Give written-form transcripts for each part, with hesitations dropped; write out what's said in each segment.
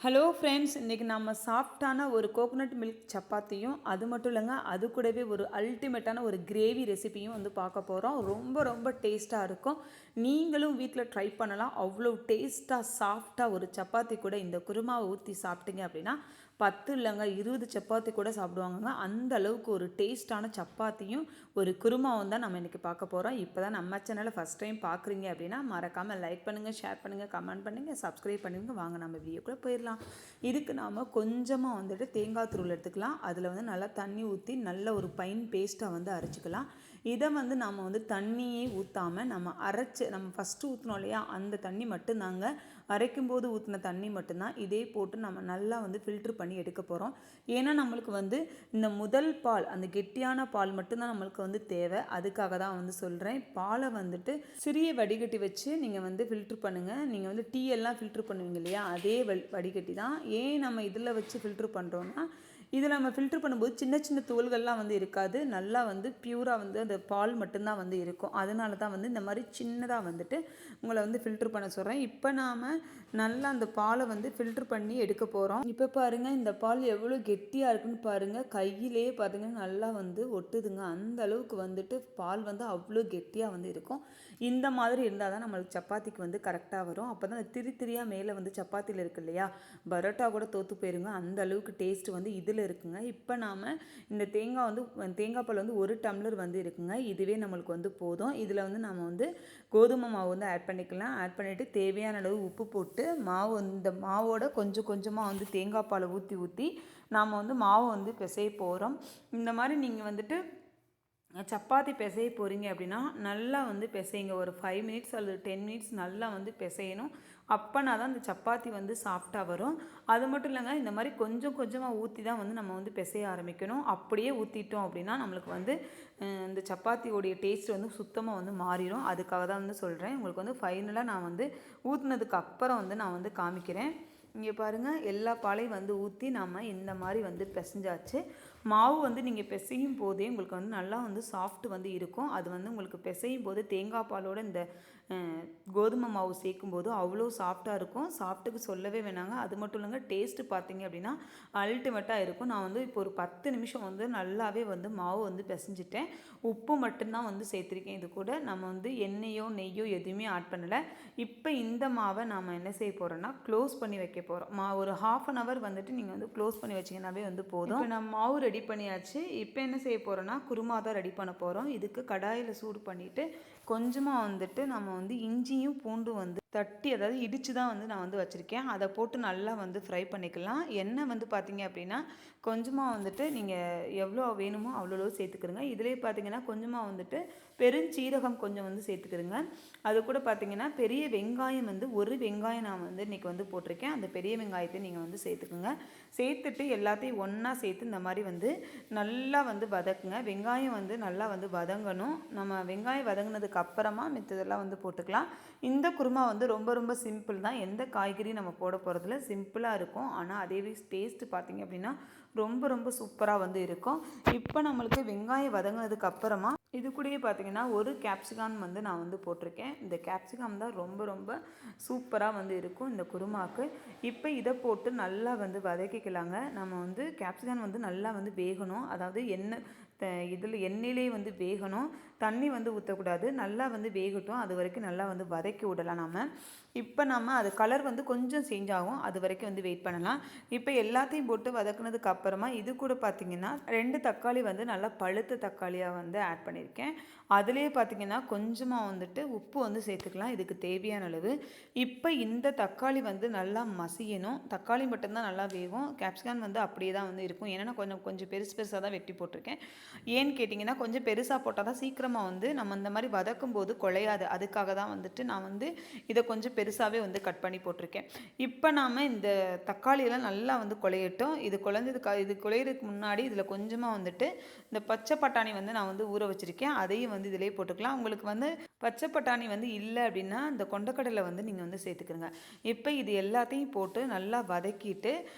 Hello friends, இன்றைக்கி நம்ம சாஃப்டான ஒரு கோகோனட் மில்க் சப்பாத்தியும் அது மட்டும் இல்லைங்க, அது கூடவே ஒரு அல்டிமேட்டான ஒரு கிரேவி ரெசிபியும் வந்து பார்க்க போகிறோம். ரொம்ப ரொம்ப டேஸ்ட்டாக இருக்கும். நீங்களும் வீட்டில் ட்ரை பண்ணலாம். அவ்வளோ டேஸ்ட்டாக சாஃப்டாக ஒரு சப்பாத்தி கூட இந்த குருமாவை ஊற்றி சாப்பிட்டீங்க அப்படின்னா 10 இல்லைங்க 20 சப்பாத்தி கூட சாப்பிடுவாங்கங்க. அந்த அளவுக்கு ஒரு டேஸ்ட்டான சப்பாத்தியும் ஒரு குருமாவும் தான் நம்ம இன்றைக்கி பார்க்க போகிறோம். இப்போ தான் நம்ம சேனலை ஃபஸ்ட் டைம் பார்க்குறீங்க அப்படின்னா மறக்காமல் லைக் பண்ணுங்கள், ஷேர் பண்ணுங்கள், கமெண்ட் பண்ணுங்கள், சப்ஸ்கிரைப் பண்ணுங்க. வாங்க நம்ம வீடியோக்குள்ளே போயிடலாம். இதுக்கு நாம் கொஞ்சமாக வந்துட்டு தேங்காய் துருவல் எடுத்துக்கலாம். அதில் வந்து நல்லா தண்ணி ஊற்றி நல்ல ஒரு பைன் பேஸ்ட்டாக வந்து அரைச்சிக்கலாம். இதை வந்து நம்ம வந்து தண்ணியே ஊற்றாமல் நம்ம ஃபஸ்ட்டு ஊற்றினோம் இல்லையா, அந்த தண்ணி மட்டும்தாங்க, அரைக்கும்போது ஊற்றின தண்ணி மட்டும்தான். இதே போட்டு நம்ம நல்லா வந்து ஃபில்ட்ரு பண்ணி எடுக்க போகிறோம். ஏன்னா நம்மளுக்கு வந்து இந்த முதல் பால், அந்த கெட்டியான பால் மட்டும்தான் நம்மளுக்கு வந்து தேவை. அதுக்காக தான் வந்து சொல்கிறேன். பாலை வந்துட்டு சிறிய வடிகட்டி வச்சு நீங்கள் வந்து ஃபில்ட்ரு பண்ணுங்கள். நீங்கள் வந்து டீ எல்லாம் ஃபில்ட்ரு பண்ணுவீங்க இல்லையா, அதே வடிகட்டி தான். ஏன் நம்ம இதில் வச்சு ஃபில்ட்ரு பண்ணுறோன்னா, இதில் நம்ம ஃபில்ட்ரு பண்ணும்போது சின்ன சின்ன தோல்கள்லாம் வந்து இருக்காது. நல்லா வந்து பியூராக வந்து அந்த பால் மட்டும்தான் வந்து இருக்கும். அதனால தான் வந்து இந்த மாதிரி சின்னதாக வந்துட்டு உங்களை வந்து ஃபில்ட்ரு பண்ண சொல்கிறேன். இப்போ நாம் நல்லா அந்த பாலை வந்து ஃபில்ட்ரு பண்ணி எடுக்க போகிறோம். இப்போ பாருங்கள், இந்த பால் எவ்வளோ கெட்டியாக இருக்குன்னு பாருங்கள். கையிலே பாருங்கள் நல்லா வந்து ஒட்டுதுங்க. அந்த அளவுக்கு வந்துட்டு பால் வந்து அவ்வளோ கெட்டியாக வந்து இருக்கும். இந்த மாதிரி இருந்தால் தான் நம்மளுக்கு சப்பாத்திக்கு வந்து கரெக்டாக வரும். அப்போ தான் திரி திரியாக மேலே வந்து சப்பாத்தியில் இருக்கு இல்லையா, பரோட்டா கூட தோற்று போயிருங்க. அந்த அளவுக்கு டேஸ்ட் வந்து இதில் இருக்குங்க. இப்போ நாம் இந்த தேங்காய் பால் வந்து 1 டம்ளர் வந்து இருக்குங்க. இதுவே நம்மளுக்கு வந்து போதும். இதில் வந்து நம்ம வந்து கோதுமை மாவு வந்து ஆட் பண்ணிக்கலாம். ஆட் பண்ணிவிட்டு தேவையான அளவு உப்பு போட்டு இந்த மாவோட கொஞ்சம் கொஞ்சமாக வந்து தேங்காய் பாலை ஊற்றி நாம் வந்து மாவை வந்து பிசைய போகிறோம். இந்த மாதிரி நீங்கள் வந்துட்டு சப்பாத்தி பிசைய போகிறீங்க அப்படின்னா நல்லா வந்து பிசைங்க. ஒரு 5 மினிட்ஸ் அல்லது 10 மினிட்ஸ் நல்லா வந்து பிசையணும். அப்போனா தான் இந்த சப்பாத்தி வந்து சாஃப்டாக வரும். அது மட்டும் இல்லைங்க, இந்த மாதிரி கொஞ்சம் கொஞ்சமாக ஊற்றி தான் வந்து நம்ம வந்து பிசைய ஆரம்பிக்கணும். அப்படியே ஊற்றிட்டோம் அப்படின்னா நம்மளுக்கு வந்து இந்த சப்பாத்தியோடைய டேஸ்ட் வந்து சுத்தமாக வந்து மாறிடும். அதுக்காக தான் வந்து சொல்கிறேன். உங்களுக்கு வந்து ஃபைனலாக நான் வந்து ஊற்றினதுக்கு அப்புறம் வந்து நான் வந்து காமிக்கிறேன். இங்கே பாருங்கள், எல்லா பாலையும் வந்து ஊற்றி நம்ம இந்த மாதிரி வந்து பிசைஞ்சாச்சு. மாவு வந்து நீங்கள் பிசையும் போதே உங்களுக்கு வந்து நல்லா வந்து சாஃப்ட் வந்து இருக்கும். அது வந்து உங்களுக்கு பிசையும் போது தேங்காய் பாலோட இந்த கோதுமை மாவு சேர்க்கும்போது அவ்வளோ சாஃப்டாக இருக்கும். சாஃப்ட்டுக்கு சொல்லவே வேணாங்க. அது மட்டும் இல்லைங்க, டேஸ்ட்டு பார்த்தீங்க அப்படின்னா அல்டிமேட்டாக இருக்கும். நான் வந்து இப்போ ஒரு 10 நிமிஷம் வந்து நல்லாவே வந்து மாவு வந்து பிசைஞ்சிட்டேன். உப்பு மட்டும்தான் வந்து சேர்த்துருக்கேன். இது கூட நம்ம வந்து எண்ணெயோ நெய்யோ எதுவுமே ஆட் பண்ணலை. இப்போ இந்த மாவை நாம் என்ன செய்ய போகிறோன்னா க்ளோஸ் பண்ணி வைக்க போகிறோம். ஒரு 1/2 hour வந்துட்டு நீங்கள் வந்து க்ளோஸ் பண்ணி வச்சிங்கன்னாவே வந்து போதும். இப்போ நம்ம மாவு ரெடி பண்ணியாச்சு. இப்போ என்ன செய்ய போகிறோன்னா குருமா தான் ரெடி பண்ண போகிறோம். இதுக்கு கடாயில் சூடு பண்ணிவிட்டு கொஞ்சமாக வந்துட்டு நம்ம வந்து இஞ்சியும் பூண்டும் வந்து தட்டி, அதாவது இடித்து தான் வந்து நான் வந்து வச்சுருக்கேன். அதை போட்டு நல்லா வந்து ஃப்ரை பண்ணிக்கலாம். எண்ணெய் வந்து பார்த்திங்க அப்படின்னா கொஞ்சமாக வந்துட்டு நீங்கள் எவ்வளோ வேணுமோ அவ்வளோ சேர்த்துக்கிறங்க. இதிலே பார்த்திங்கன்னா கொஞ்சமாக வந்துட்டு பெருஞ்சீரகம் கொஞ்சம் வந்து சேர்த்துக்கிறங்க. அது கூட பார்த்திங்கன்னா பெரிய வெங்காயம் வந்து 1 வெங்காயம் நான் வந்து இன்றைக்கி வந்து போட்டிருக்கேன். அந்த பெரிய வெங்காயத்தை நீங்கள் வந்து சேர்த்துக்குங்க. சேர்த்துட்டு எல்லாத்தையும் ஒன்றா சேர்த்து இந்த மாதிரி வந்து நல்லா வந்து வதக்குங்க. வெங்காயம் வந்து நல்லா வந்து வதங்கணும். நம்ம வெங்காயம் வதங்கினதுக்கு அப்புறமா மித்ததெல்லாம் வந்து போட்டுக்கலாம். இந்த குருமா வந்து ரொம்ப ரொம்ப சிம்பிள் தான். எந்த காய்கறியும் நம்ம போட போகிறதில்ல. சிம்பிளாக இருக்கும். ஆனால் அதேவே டேஸ்ட்டு பார்த்திங்க அப்படின்னா ரொம்ப ரொம்ப சூப்பராக வந்து இருக்கும். இப்போ நம்மளுக்கு வெங்காயம் வதங்கினதுக்கு அப்புறமா இது கூடயே பார்த்திங்கன்னா ஒரு கேப்சிகம் வந்து நான் வந்து போட்டிருக்கேன். இந்த கேப்சிகம் தான் ரொம்ப ரொம்ப சூப்பராக வந்து இருக்கும் இந்த குருமாவுக்கு. இப்போ இதை போட்டு நல்லா வந்து வதக்கிக்கலாங்க. நம்ம வந்து கேப்சிகம் வந்து நல்லா வந்து வேகணும். அதாவது எண்ணெயிலே வந்து வேகணும். தண்ணி வந்து ஊற்றக்கூடாது. நல்லா வந்து வேகட்டும். அது வரைக்கும் நல்லா வந்து வதக்கி விடலாம் நம்ம. இப்போ நம்ம அது கலர் வந்து கொஞ்சம் சேஞ்ச் ஆகும். அது வரைக்கும் வந்து வெயிட் பண்ணலாம். இப்போ எல்லாத்தையும் போட்டு வதக்குனதுக்கு அப்புறமா இது கூட பார்த்திங்கன்னா 2 தக்காளி வந்து நல்லா பழுத்த தக்காளியாக வந்து ஆட் பண்ணியிருக்கேன். அதுலேயே பார்த்திங்கன்னா கொஞ்சமாக வந்துட்டு உப்பு வந்து சேர்த்துக்கலாம், இதுக்கு தேவையான அளவு. இப்போ இந்த தக்காளி வந்து நல்லா மசியணும். தக்காளி மட்டும்தான் நல்லா வேகும். கேப்சிகம் வந்து அப்படியே தான் வந்து இருக்கும். ஏன்னா கொஞ்சம் பெருசு பெருசாக தான் வெட்டி போட்டிருக்கேன். ஏன்னு கேட்டிங்கன்னா கொஞ்சம் பெருசாக போட்டால் தான் சீக்கிரமாக வந்து நம்ம இந்த மாதிரி வதக்கும் போது குழையாது. அதுக்காக தான் வந்துட்டு நான் வந்து இதை கொஞ்சம் பெருசாகவே வந்து கட் பண்ணி போட்டிருக்கேன். இப்போ நாம் இந்த தக்காளியெல்லாம் நல்லா வந்து குழையட்டும். இது குழையிறதுக்கு முன்னாடி இதில் கொஞ்சமாக வந்துட்டு இந்த பச்சை பட்டாணி வந்து நான் வந்து ஊற வச்சுருக்கேன். அதையும் வந்து இதிலே போட்டுக்கலாம். உங்களுக்கு வந்து பச்சை பட்டாணி வந்து இல்லை அப்படின்னா இந்த கொண்டக்கடலை வந்து நீங்கள் வந்து சேர்த்துக்கிறங்க. இப்போ இது எல்லாத்தையும் போட்டு நல்லா வதக்கிட்டு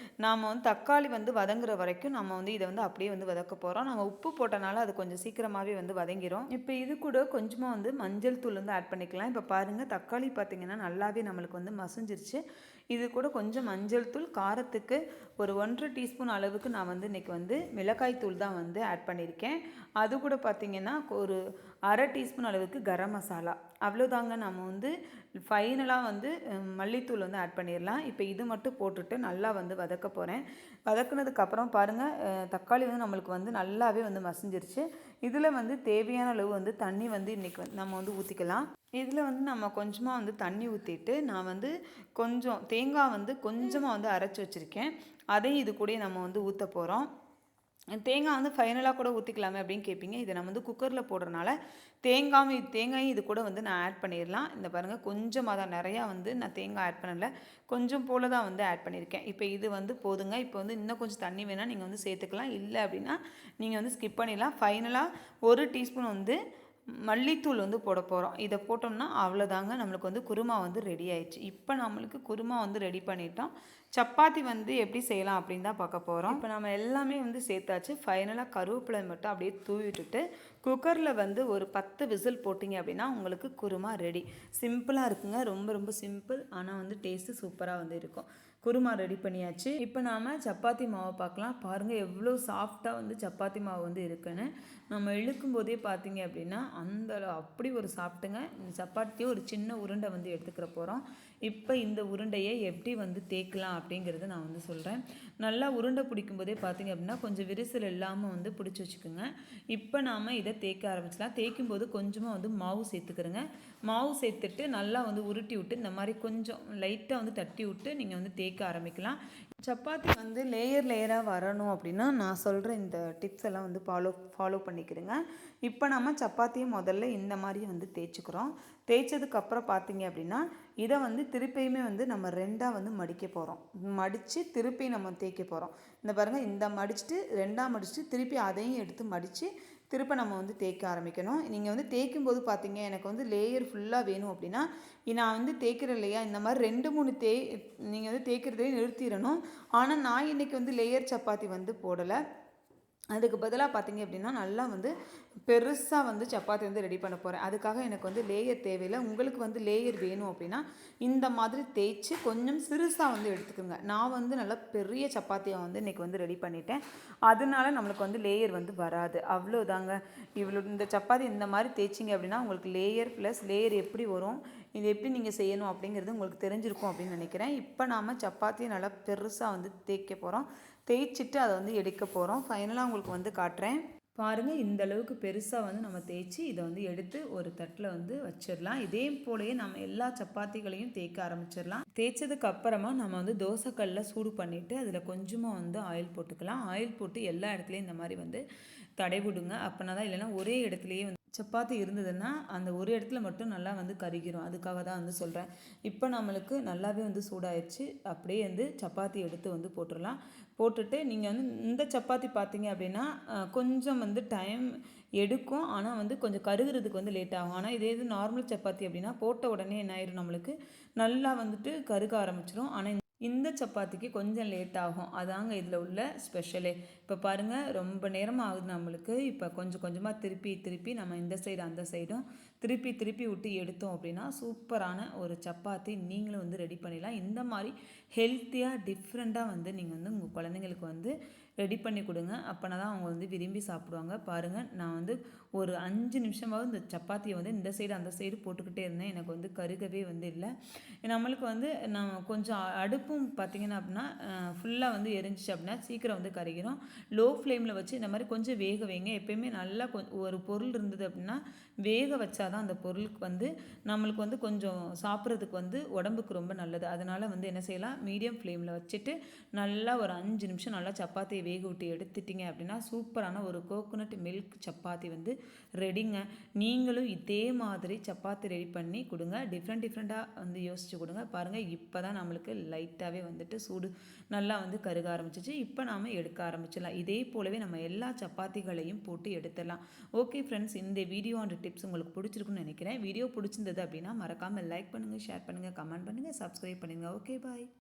நாம் வந்து தக்காளி வந்து வதங்குற வரைக்கும் நம்ம வந்து இதை வந்து அப்படியே வந்து வதக்க போகிறோம். நம்ம உப்பு போட்டனால அது கொஞ்சம் சீக்கிரமாகவே வந்து வதங்கிடும். இப்போ இது கூட கொஞ்சமாக வந்து மஞ்சள் தூள் வந்து ஆட் பண்ணிக்கலாம். இப்போ பாருங்கள், தக்காளி பார்த்திங்கன்னா நல்லாவே நம்மளுக்கு வந்து மசிஞ்சிருச்சு. இது கூட கொஞ்சம் மஞ்சள் தூள், காரத்துக்கு ஒரு 1 டீஸ்பூன் அளவுக்கு நான் வந்து இன்றைக்கி வந்து மிளகாய் தூள் தான் வந்து ஆட் பண்ணியிருக்கேன். அது கூட பார்த்திங்கன்னா ஒரு 1/2 டீஸ்பூன் அளவுக்கு கரம் மசாலா, அவ்வளோதாங்க. நம்ம வந்து ஃபைனலாக வந்து மல்லித்தூள் வந்து ஆட் பண்ணிடலாம். இப்போ இது மட்டும் போட்டுட்டு நல்லா வந்து வதக்க போகிறேன். வதக்குனதுக்கப்புறம் பாருங்கள், தக்காளி வந்து நம்மளுக்கு வந்து நல்லாவே வந்து மசிஞ்சிருச்சு. இதில் வந்து தேவையான அளவு வந்து தண்ணி வந்து இன்றைக்கி வந்து நம்ம வந்து ஊற்றிக்கலாம். இதில் வந்து நம்ம கொஞ்சமாக வந்து தண்ணி ஊற்றிட்டு, நான் வந்து கொஞ்சம் தேங்காய் வந்து கொஞ்சமாக வந்து அரைச்சி வச்சுருக்கேன். அதையும் இது கூட நம்ம வந்து ஊற்ற போகிறோம். தேங்காய் வந்து ஃபைனலாக கூட ஊற்றிக்கலாமே அப்படின்னு கேட்பீங்க. இதை நம்ம வந்து குக்கரில் போடுறனால தேங்காயும் இது கூட வந்து நான் ஆட் பண்ணிடலாம். இந்த பாருங்கள், கொஞ்சமாக தான், நிறையா வந்து நான் தேங்காய் ஆட் பண்ணலை, கொஞ்சம் போல் தான் வந்து ஆட் பண்ணியிருக்கேன். இப்போ இது வந்து போதுங்க. இப்போ வந்து இன்னும் கொஞ்சம் தண்ணி வேணால் நீங்கள் வந்து சேர்த்துக்கலாம். இல்லை அப்படின்னா நீங்கள் வந்து ஸ்கிப் பண்ணிடலாம். ஃபைனலாக 1 டீஸ்பூன் வந்து மல்லித்தூள் வந்து போட போகிறோம். இதை போட்டோம்னா அவ்வளோதாங்க, நம்மளுக்கு வந்து குருமா வந்து ரெடி ஆயிடுச்சு. இப்போ நம்மளுக்கு குருமா வந்து ரெடி பண்ணிட்டோம். சப்பாத்தி வந்து எப்படி செய்யலாம் அப்படின்னு தான் பார்க்க போகிறோம். இப்போ நம்ம எல்லாமே வந்து சேர்த்தாச்சு. ஃபைனலாக கருவேப்பிலை மட்டும் அப்படியே தூவி விட்டுட்டு குக்கரில் வந்து ஒரு 10 விசில் போட்டிங்க அப்படின்னா உங்களுக்கு குருமா ரெடி. சிம்பிளாக இருக்குங்க, ரொம்ப ரொம்ப சிம்பிள். ஆனால் வந்து டேஸ்ட்டு சூப்பராக வந்து இருக்கும். குருமா ரெடி பண்ணியாச்சு. இப்போ நாம் சப்பாத்தி மாவை பார்க்கலாம். பாருங்கள் எவ்வளோ சாஃப்டாக வந்து சப்பாத்தி மாவு வந்து இருக்குன்னு. நம்ம இழுக்கும் போதே பார்த்தீங்க அப்படின்னா அப்படி ஒரு சாப்பிட்டுங்க. இந்த சப்பாத்தியை ஒரு சின்ன உருண்டை வந்து எடுத்துக்கிற போகிறோம். இப்போ இந்த உருண்டையை எப்படி வந்து தேய்க்கலாம் அப்படிங்கிறத நான் வந்து சொல்கிறேன். நல்லா உருண்டை பிடிக்கும் போதே பார்த்தீங்க அப்படின்னா கொஞ்சம் விரிசல் இல்லாமல் வந்து பிடிச்சி வச்சுக்கோங்க. இப்போ நாம் இதை தேய்க்க ஆரம்பிச்சலாம். தேய்க்கும் போது கொஞ்சமாக வந்து மாவு சேர்த்துக்கிறேங்க. மாவு சேர்த்துட்டு நல்லா வந்து உருட்டி விட்டு இந்த மாதிரி கொஞ்சம் லைட்டாக வந்து தட்டி விட்டு நீங்கள் வந்து தேய்க்க ஆரம்பிக்கலாம். சப்பாத்தி வந்து லேயராக வரணும் அப்படின்னா நான் சொல்கிற இந்த டிப்ஸ் எல்லாம் வந்து ஃபாலோ பண்ணிக்கிறேங்க. இப்போ நம்ம சப்பாத்தியை முதல்ல இந்த மாதிரி வந்து தேய்ச்சிக்கிறோம். தேய்ச்சதுக்கப்புறம் பார்த்தீங்க அப்படின்னா இதை வந்து திருப்பியுமே வந்து நம்ம 2ஆக வந்து மடிக்க போகிறோம். மடித்து திருப்பி நம்ம தேய்க்க போகிறோம். இந்த பாருங்கள், இந்த மடிச்சுட்டு 2ஆக மடிச்சுட்டு திருப்பி அதையும் எடுத்து மடித்து திருப்ப நம்ம வந்து தேய்க்க ஆரம்பிக்கணும். நீங்கள் வந்து தேய்க்கும் போது பார்த்தீங்க, எனக்கு வந்து லேயர் ஃபுல்லாக வேணும் அப்படின்னா நான் வந்து தேய்க்கிறேன் இல்லையா, இந்த மாதிரி 2-3 நீங்கள் வந்து தேய்க்கிறதே நிறுத்திடணும். ஆனால் நான் இன்றைக்கி வந்து லேயர் சப்பாத்தி வந்து போடலை. அதுக்கு பதிலாக பார்த்தீங்க அப்படின்னா நல்லா வந்து பெருசாக வந்து சப்பாத்தி வந்து ரெடி பண்ண போகிறேன். அதுக்காக எனக்கு வந்து லேயர் தேவையில்லை. உங்களுக்கு வந்து லேயர் வேணும் அப்படின்னா இந்த மாதிரி தேய்ச்சி கொஞ்சம் சிறுசாக வந்து எடுத்துக்கோங்க. நான் வந்து நல்லா பெரிய சப்பாத்தியாக வந்து இன்றைக்கி வந்து ரெடி பண்ணிட்டேன். அதனால நம்மளுக்கு வந்து லேயர் வந்து வராது. அவ்வளோதாங்க. இந்த சப்பாத்தி இந்த மாதிரி தேய்ச்சிங்க அப்படின்னா உங்களுக்கு லேயர் ப்ளஸ் லேயர் எப்படி வரும், இது எப்படி நீங்கள் செய்யணும் அப்படிங்கிறது உங்களுக்கு தெரிஞ்சிருக்கும் அப்படின்னு நினைக்கிறேன். இப்போ நாம் சப்பாத்தியை நல்லா பெருசாக வந்து தேய்க்க போகிறோம். தேய்ச்சிட்டு அதை வந்து எடுக்க போகிறோம். ஃபைனலாக உங்களுக்கு வந்து காட்டுறேன். பாருங்கள், இந்த அளவுக்கு பெருசாக வந்து நம்ம தேய்ச்சி இதை வந்து எடுத்து ஒரு தட்டில் வந்து வச்சிடலாம். இதே போலயே நம்ம எல்லா சப்பாத்திகளையும் தேய்க்க ஆரம்பிச்சிடலாம். தேய்ச்சதுக்கு அப்புறமா நம்ம வந்து தோசைக்கல்லில் சூடு பண்ணிவிட்டு அதில் கொஞ்சமாக வந்து ஆயில் போட்டுக்கலாம். ஆயில் போட்டு எல்லா இடத்துலையும் இந்த மாதிரி வந்து தடவிடுங்க. அப்படின்னா தான், இல்லைன்னா ஒரே இடத்துலையே வந்து சப்பாத்தி இருந்ததுன்னா அந்த ஒரு இடத்துல மட்டும் நல்லா வந்து கருகிரும். அதுக்காக தான் வந்து சொல்கிறேன். இப்போ நம்மளுக்கு நல்லாவே வந்து சூடாயிடுச்சு. அப்படியே வந்து சப்பாத்தி எடுத்து வந்து போட்டுடலாம். போட்டுட்டு நீங்கள் வந்து இந்த சப்பாத்தி பார்த்தீங்க அப்படின்னா கொஞ்சம் வந்து டைம் எடுக்கும். ஆனால் வந்து கொஞ்சம் கருகிறதுக்கு வந்து லேட் ஆகும். ஆனால் இதே இது நார்மல் சப்பாத்தி அப்படின்னா போட்ட உடனே என்ன ஆயிரும், நம்மளுக்கு நல்லா வந்துட்டு கருக ஆரம்பிச்சிடும். ஆனால் இந்த சப்பாத்திக்கு கொஞ்சம் லேட் ஆகும். அதாங்க இதில் உள்ள ஸ்பெஷலே. இப்போ பாருங்கள், ரொம்ப நேரமாக ஆகுது நம்மளுக்கு. இப்போ கொஞ்சம் கொஞ்சமாக திருப்பி நம்ம இந்த சைடு அந்த சைடும் திருப்பி விட்டு எடுத்தோம் அப்படின்னா சூப்பரான ஒரு சப்பாத்தி நீங்களும் வந்து ரெடி பண்ணிடலாம். இந்த மாதிரி ஹெல்த்தியாக டிஃப்ரெண்ட்டாக வந்து நீங்கள் வந்து உங்கள் குழந்தைங்களுக்கு வந்து ரெடி பண்ணி கொடுங்க. அப்போனா தான் அவங்க வந்து விரும்பி சாப்பிடுவாங்க. பாருங்கள், நான் வந்து ஒரு 5 நிமிஷமாவது இந்த சப்பாத்தியை வந்து இந்த சைடு அந்த சைடு போட்டுக்கிட்டே இருந்தேன். எனக்கு வந்து கருகவே வந்து இல்லை. நம்மளுக்கு வந்து நான் கொஞ்சம் அடுப்பும் பார்த்திங்கன்னா அப்படின்னா ஃபுல்லாக வந்து எரிஞ்சிச்சு அப்படின்னா சீக்கிரம் வந்து கருகிடும். லோ ஃப்ளேமில் வச்சு இந்த மாதிரி கொஞ்சம் வேக வைங்க. எப்போயுமே நல்லா ஒரு பொருள் இருந்தது அப்படின்னா வேக வச்சா தான் அந்த பொருளுக்கு வந்து நம்மளுக்கு வந்து கொஞ்சம் சாப்பிட்றதுக்கு வந்து உடம்புக்கு ரொம்ப நல்லது. அதனால் வந்து என்ன செய்யலாம், மீடியம் ஃப்ளேமில் வச்சுட்டு நல்லா ஒரு 5 நிமிஷம் நல்லா சப்பாத்தியை வேக விட்டு எடுத்துட்டிங்க அப்படின்னா சூப்பரான ஒரு கோகோனட் மில்க் சப்பாத்தி வந்து ரெடிங்க. நீங்களும் இதே மாதிரி சப்பாத்தி ரெடி பண்ணி கொடுங்க. டிஃப்ரெண்ட்டாக வந்து யோசிச்சு கொடுங்க. பாருங்கள், இப்போ தான் நம்மளுக்கு லைட்டாகவே வந்துட்டு சூடு நல்லா வந்து கருக ஆரம்பிச்சிச்சு. இப்போ நாம் எடுக்க ஆரம்பிச்சிடலாம். இதே போலவே நம்ம எல்லா சப்பாத்திகளையும் போட்டு எடுத்துடலாம். ஓகே ஃப்ரெண்ட்ஸ், இந்த வீடியோ அண்ட் டிப்ஸ் உங்களுக்கு பிடிச்சிருக்குன்னு நினைக்கிறேன். வீடியோ பிடிச்சிருந்தது அப்படின்னா மறக்காமல் லைக் பண்ணுங்கள், ஷேர் பண்ணுங்கள், கமெண்ட் பண்ணுங்கள், சப்ஸ்கிரைப் பண்ணுங்கள். ஓகே, பாய்.